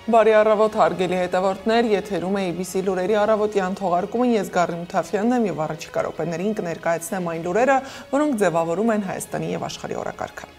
Բարի առավոտ հարգելի հետևորդներ, եթերում է ABC լուրերի առավոտյան թողարկումը, ես Գառնի Մութաֆյանն եմ եւ առաջիկա րոպեներին կներկայացնեմ այն լուրերը, որոնք ձևավորում են Հայաստանի եւ աշխարհի օրակարգը։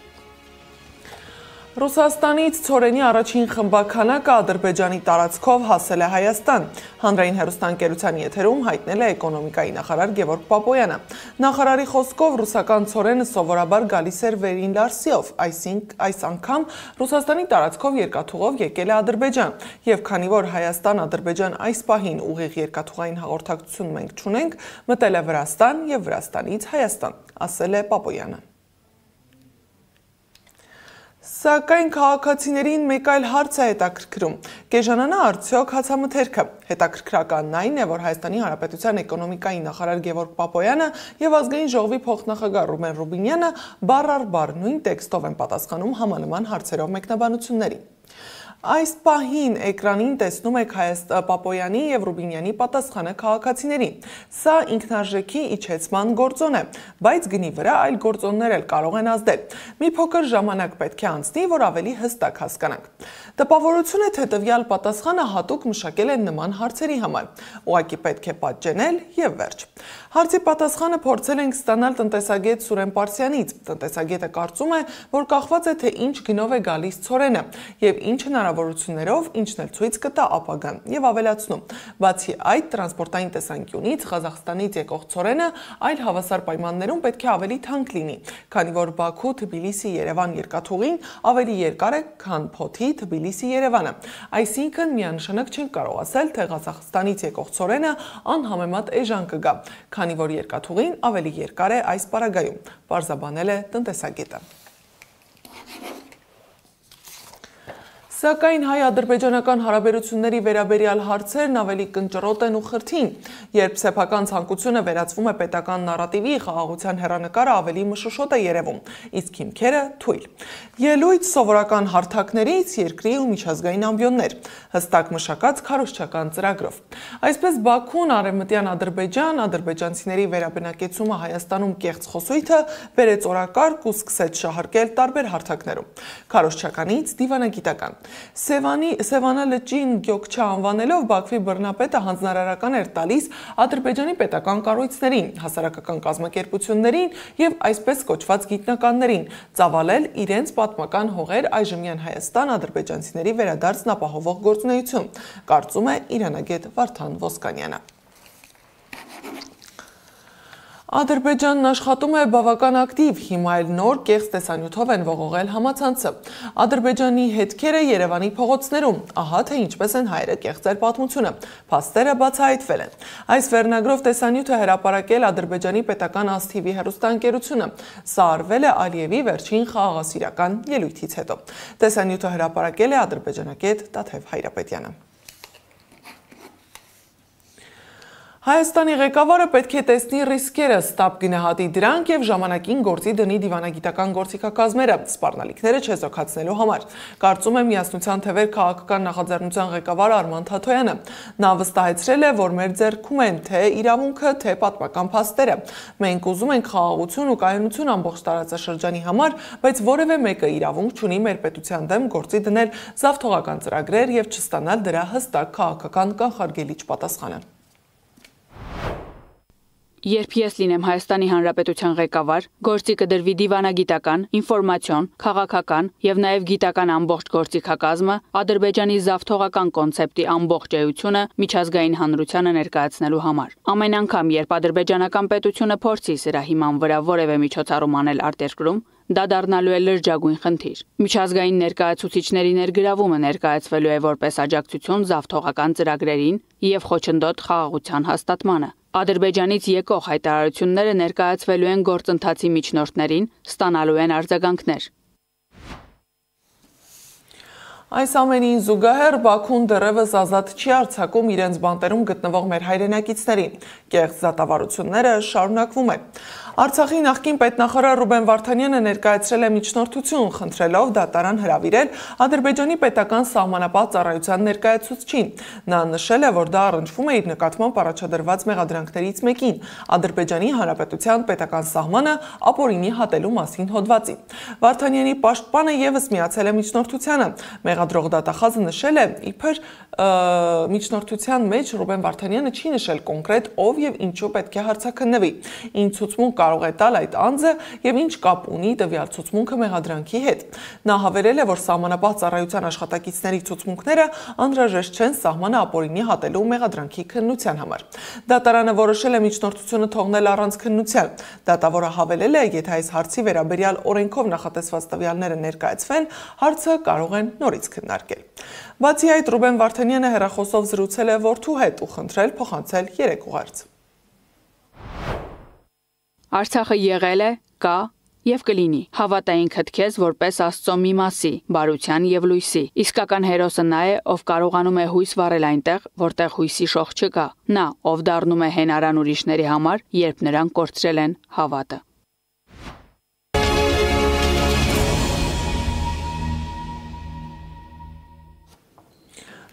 Ռուսաստանից ցորենի առաջին խմբաքանակը Ադրբեջանի տարածքով հասել է Հայաստան։ Հանրային հեռուստաընկերության եթերում հայտնել է էկոնոմիկայի նախարար Գևորգ Պապոյանը։ Նախարարի խոսքով ռուսական ցորենը սովորաբար գալիս էր վերին Լարսիով, այս անգամ Ռուսաստանի տարածքով երկաթուղով եկել է Ադրբեջան։ Եվ քանի որ Հայաստան-Ադրբեջան այս պահին ուղիղ երկաթուղային հաղորդակցություն մենք չունենք, մտել է Վրաստան եւ Վրաստանից Հայաստան, ասել է Պապոյանը։ Սակայն քաղաքացիներին մեկ այլ հարց է հետաքրքրում. կեժանանա արդյոք հացամթերքը։ Հետաքրքրականն այն է, որ Հայաստանի Հանրապետության էկոնոմիկայի նախարար Գևորգ Պապոյանը եւ ազգային ժողովի փոխնախագահ Ռուբեն Ռուբինյանը բառ առ բառ նույն տեքստով են պատասխանում համանման հարցերով մեկնաբանություններին։ Այս պահին էկրանին տեսնում եք Պապոյանի եւ Ռուբինյանի պատասխանը քաղաքացիներին։ Սա ինքնարժեքի իջեցման գործոն է, բայց գնի վրա այլ գործոններ էլ կարող են ազդել։ Մի փոքր ժամանակ պետք է անցնի, որ ավելի հստակ հասկանանք։ Տպավորություն է, թե տվյալ պատասխանը հատուկ մշակել են նման հարցերի համար։ Ուղղակի պետք է պատճենել եւ վերջ։ Հարցի պատասխանը փորձել ենք ստանալ տնտեսագետ Սուրեն Պարսյանից։ Տնտեսագետը կարծում է, որ կախված է թե ինչ գնով է գալիս ցորենը եւ ինչ հնարավորություններով ինչն էլ ցույց կտա ապագան եւ ավելացնում։ Բացի այդ, տրանսպորտային տեսանկյունից Ղազախստանից եկող ցորենը այլ հավասար պայմաններում պետք է ավելի թանկ լինի, քանի որ Բաքու-Թբիլիսի-Երևան երկաթուղին ավելի երկար է, քան Փոթի Թբիլիսի-Երևանը։ Այսինքն միանշանակ չենք կարող ասել, թե Ղազախստանից եկող ցորենը անհամեմատ էժան կգա, քանի որ երկաթուղին ավելի երկար է այս պարագայում, պարզաբանել է տնտեսագետը։ Սակայն հայ-ադրբեջանական հարաբերությունների վերաբերյալ հարցերն ավելի կնճռոտ են ու խրթին, երբ սեփական ցանկությունը վերածվում է պետական նարատիվի, խաղաղության հեռանկարը ավելի մշուշոտ է երևում, իսկ հիմքերը թույլ։ Ելույթ սովորական հարթակներից երկրի ու միջազգային ամբիոններ, հստակ մշակած քարոզչական ծրագրով։ Այսպես Բաքուն արևմտյան Ադրբեջան, ադրբեջանցիների վերաբնակեցումը Հայաստանում կեղծ խոսույթը բերեց օրակարգ ու սկսեց շահարկել տարբեր հարթակներում, քարոզչականից դիվանագիտական։ Սևանա լճին Գյոքչա անվանելով Բաքվի բռնապետը հանձնարարական էր տալիս Ադրբեջանի պետական կառույցներին, հասարակական կազմակերպություններին եւ այսպես կոչված գիտնականներին ծավալել իրենց պատմական հողեր այժմյան Հայաստան ադրբեջանցիների վերադարձն ապահովող գործունեություն, կարծում է իրանագետ Վարդան Ոսկանյանը։ Ադրբեջանն աշխատում է բավական ակտիվ, հիմա էլ նոր կեղծ տեսանյութով են ողողել համացանցը։ Ադրբեջանի հետքերը Երևանի փողոցներում, ահա թե ինչպես են հայերը կեղծել պատմությունը, փաստերը բացահայտվել են։ Այս վերնագրով տեսանյութը հրապարակել Ադրբեջանի պետական ASTV հեռուստաընկերությունը։ Սա արվել է Ալիևի վերջին խաղաղասիրական ելույթից հետո։ Տեսանյութը հրապարակել է ադրբեջանագետ Տաթև Հայրապետյանը։ Հայաստանի ղեկավարը պետք է տեսնի ռիսկերը, ստապ գնահատի դրանք եւ ժամանակին գործի դնի դիվանագիտական գործիքակազմերը, սպառնալիքները չեզոքացնելու համար, կարծում է Միասնության թևեր քաղաքական նախաձեռնության ղեկավար Արման Թաթոյանը։ Նա վստահեցրել է, որ մեր ձեռքում են թե իրավունքը, թե պատմական փաստերը։ Մենք ուզում ենք խաղաղություն ու կայունություն ամբողջ տարածաշրջանի համար, բայց որևէ մեկը իրավունք չունի մեր պետության դեմ գործի դնել զավթողական ծրագրեր եւ չստանալ դրա հստակ քաղաքական կանխարգելիչ պատասխանը։ Երբ ես լինեմ Հայաստանի Հանրապետության ղեկավար, գործի կդրվի դիվանագիտական, ինֆորմացիոն, քաղաքական եւ նաեւ գիտական ամբողջ գործիքակազմը, Ադրբեջանի զավթողական կոնցեպտի ամբողջ էությունը միջազգային հանրությանը ներկայացնելու համար։ Ամեն անգամ, երբ ադրբեջանական պետությունը փորձի սրա հիման վրա որևէ միջոցառում անել արտերկրում, դա դառնալու է լրջագույն խնդիր։ Միջազգային ներկայացուցիչների ներգրավումը ներկայացվելու է որպես աջակցություն զավթողական ծրագրերին եւ խոչընդոտ խաղաղության հաստատմանը։ Ադրբեջանից եկող հայտարարությունները ներկայացվելու են գործընթացի միջնորդներին, ստանալու են արձագանքներ։ Այս ամենին զուգահեռ Բաքուն դեռևս ազատ չի արձակում իրենց բանտերում գտնվող մեր հայրենակիցներին։ Կեղծ դատավարությունները շարունակվում են։ Արցախի նախկին պետնախարար Ռուբեն Վարդանյանը ներկայացրել է միջնորդություն, խնդրելով դատարան հրավիրել Ադրբեջանի պետական սահմանապահ ծառայության ներկայացուցչին։ Նա նշել է, որ դա առնչվում է իր նկատմամբ առաջադրված մեղադրանքներից մեկին՝ Ադրբեջանի Հանրապետության պետական սահմանը ապօրինի հատելու մասին հոդվածին։ Վարդանյանի պաշտպանը ևս միացել է միջնորդությանը։ Մեղադրող դատախազը նշել է, իբր միջնորդության մեջ Ռուբեն Վարդանյանը չի նշել կոնկրետ ով եւ ինչու պետք է հարցաքննվի, ինչ ցուցմունք կարող է տալ այդ անձը եւ ինչ կապ ունի տվյալ ցուցմունքը մեղադրանքի հետ։ Նա հավելել է, որ սահմանապահ ծառայության աշխատակիցների ցուցմունքները անհրաժեշտ չեն սահմանը ապօրինի հատելու մեղադրանքի քննության համար։ Դատարանը որոշել է միջնորդությունը թողնել առանց քննության։ Դատավորը հավելել է, եթե այս հարցի վերաբերյալ օրենքով նախատեսված տվյալները ներկայացվեն, հարցը կարող են նորից քննարկել։ Բացի այդ, Ռուբեն Վարդանյանը հեռախոսով զրուցել է որդու հետ ու խնդրել փոխանցել 3 ուղերձ։ Արցախը եղել է, կա եւ կլինի։ Հավատայինքդ քեզ որպես Աստծո մի մասի, բարության եւ լույսի։ Իսկական հերոսը նա է, ով կարողանում է հույս վառել այնտեղ, որտեղ հույսի շող չկա։ Նա, ով դառնում է հենարան ուրիշների համար, երբ նրանք կորցրել են հավատը։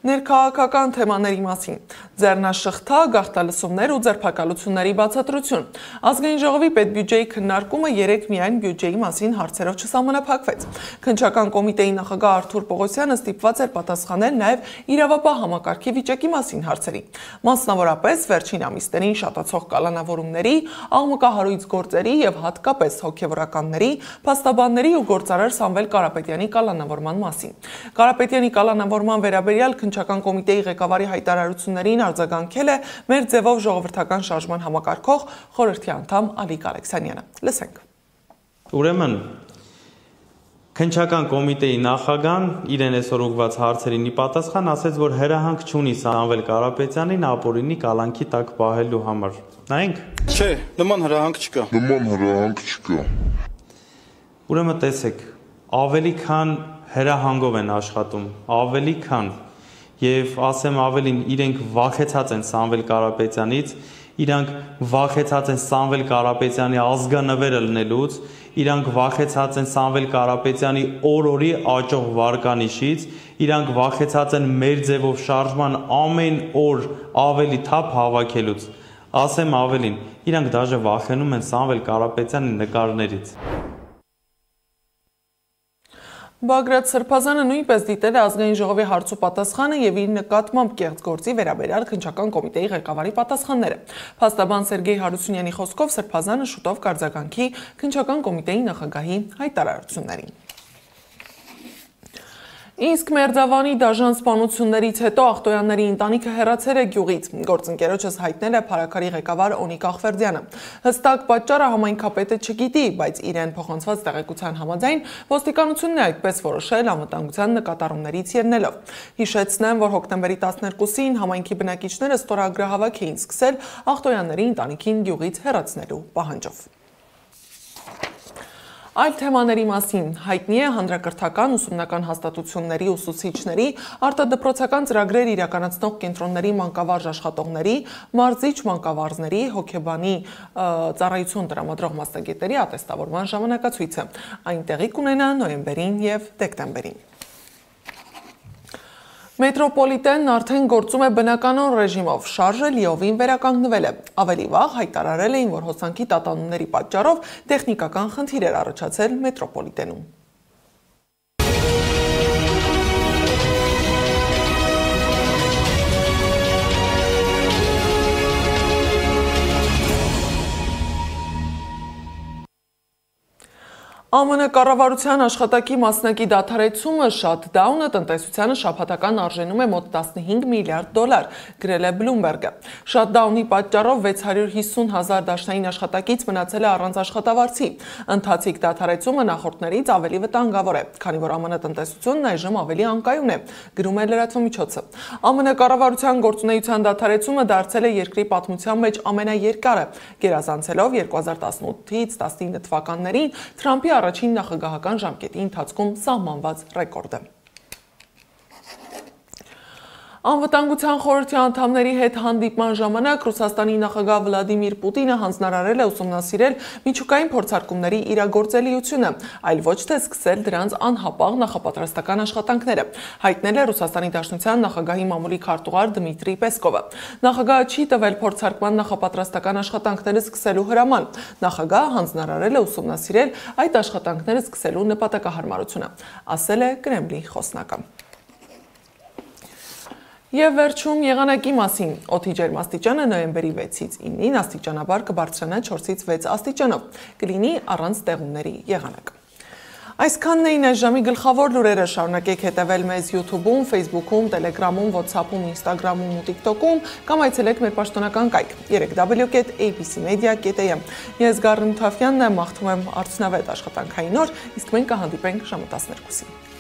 Ներքաղաքական թեմաների մասին, ձեռնաշղթա, գաղթալսումներ ու ձերբակալությունների բացատրություն։ Ազգային ժողովի պետբյուջեի քննարկումը երեկ միայն բյուջեի մասին հարցերով չսահմանափակվեց։ Քննչական կոմիտեի նախագահ Արթուր Պողոսյանը ստիպված էր պատասխանել նաև իրավապահ համակարգի վիճակի մասին հարցերի։ Մասնավորապես վերջին ամիսներին շատացող կալանավորումների, աղմկահարույց գործերի եւ հատկապես հոգեվորականների, փաստաբանների ու գործարար Սամվել Կարապետյանի կալանավորման մասին։ Կարապետյանի կալանավորման վերաբերյալ Քննչական կոմիտեի ղեկավարի հայտարարություններին արձագանքել է մեր ձևով ժողովրդական շարժման համակարգող խորհրդի անդամ Ալիկ Ալեքսանյանը։ Լսենք։ Ուրեմն Քննչական կոմիտեի նախագահան իրեն այսօր ուղղված հարցերին ի պատասխան ասեց, որ հրահանգ չունի Սամվել Կարապետյանին ապօրինի կալանքի տակ պահելու համար։ Նայենք։ Չէ, նման հրահանգ չկա։ Ուրեմն տեսեք, ավելի քան հրահանգով են աշխատում, ավելի քան Եվ ասեմ ավելին, իրենք վախեցած են Սամվել Կարապետյանից, իրանք վախեցած են Սամվել Կարապետյանի ազգանվերը լնելուց, իրանք վախեցած են Սամվել Կարապետյանի օր-օրի աճող վարկանիշից, իրանք վախեցած են մեր ձևով շարժման ամեն օր ավելի թափ հավաքելուց։ Ասեմ ավելին, իրանք դաժե վախենում են Սամվել Կարապետյանի նկարներից։ Բագրատ Սրբազանը նույնպես դիտել է ազգային ժողովի հարց ու պատասխանը եւ իր նկատմամբ կեղծ գործի վերաբերյալ քննչական կոմիտեի ղեկավարի պատասխանները։ Փաստաբան Սերգեյ Հարությունյանի խոսքով Սրբազանը շուտով կարձագանքի քննչական կոմիտեի նախագահի հայտարարություններին։ Իսկ Մերձավանի դաժան սպանություններից հետո Ախտոյանների ընտանիքը հեռացել է գյուղից։ Գործընկերոջս հայտնել է փառաքարի ղեկավար Օնիկ Ախվերդյանը։ Հստակ պատճառը համայնքապետը չգիտի, բայց իրեն փոխանցված տեղեկության համաձայն ոստիկանությունն է այդպես որոշել անվտանգության նկատառումներից ելնելով։ Հիշեցնեմ, որ հոկտեմբերի 12-ին համայնքի բնակիչները ստորագրահավաք էին սկսել Ախտոյանների ընտանիքին գյուղից հեռացնելու պահանջով։ Այլ թեմաների մասին հայտնի է հանրակրթական ուսումնական հաստատությունների ուսուցիչների, արտադպրոցական ծրագրեր իրականացնող կենտրոնների մանկավարժ աշխատողների, մարզիչ մանկավարժների, հոգեբանի ծառայություն տրամադրող մասնագետների ատեստավորման ժամանակացույցը։ Այն տեղի կունենա նոյեմբերին եւ դեկտեմբերին։ Մետրոպոլիտենն արդեն գործում է բնականon ռեժիմով, շարժը լիովին վերականգնվել է։ Ավելի վաղ հայտարարել էին, որ հոսանքի տատանումների պատճառով տեխնիկական խնդիր էր առաջացել մետրոպոլիտենում։ ԱՄՆ կառավարության աշխատակի մասնակի դադարեցումը շաթդաունը տնտեսությանը շաբաթական արժենում է մոտ 15 միլիարդ դոլար, գրել է Bloomberg-ը։ Շաթդաունի պատճառով 650,000 դաշնային աշխատակից մնացել է առանց աշխատավարձի։ Ընթացիկ դադարեցումը նախորդներից ավելի վտանգավոր է, քանի որ ԱՄՆ տնտեսությունն այժմ ավելի անկայուն է, գրում է լրատվամիջոցը։ ԱՄՆ կառավարության գործունեության դադարեցումը դարձել է երկրի պատմության մեջ ամենաերկարը, գերազանցելով 2018-ից 19 թվականներին Թրամփի առաջին նախագահական ժամկետի ընթացքում սահմանված ռեկորդը։ Անվտանգության խորհրդի անդամների հետ հանդիպման ժամանակ Ռուսաստանի նախագահ Վլադիմիր Պուտինը հանձնարարել է ուսումնասիրել միջուկային փորձարկումների իրագործելիությունը, այլ ոչ թե սկսել դրանց անհապաղ նախապատրաստական աշխատանքները, հայտնել է Ռուսաստանի Դաշնության նախագահի մամուլի քարտուղար Դմիտրի Պեսկովը։ Նախագահը չի տվել փորձարկման նախապատրաստական աշխատանքները սկսելու հրաման։ Նախագահը հանձնարարել է ուսումնասիրել այդ աշխատանքները սկսելու նպատակահարմարությունը, ասել է Կրեմլի խոսնակը։ Եվ վերջում եղանակի մասին, օդի ջերմաստիճանը նոյեմբերի 6-ից 9-ին աստիճանաբար կբարձրանա 4-ից 6 աստիճանով, կլինի առանց տեղումների եղանակ։ Այսքանն էին այս ժամի գլխավոր լուրերը, շարունակեք հետևել մեզ YouTube-ում, Facebook-ում, Telegram-ում, WhatsApp-ում, Instagram-ում ու TikTok-ում կամ այցելեք մեր պաշտոնական կայք www.abcmedia.am։ Ես Գառնու Թավյանն եմ, մաղթում եմ արդյունավետ աշխատանքային օր, իսկ մենք կհանդիպենք ժամը 12-ին։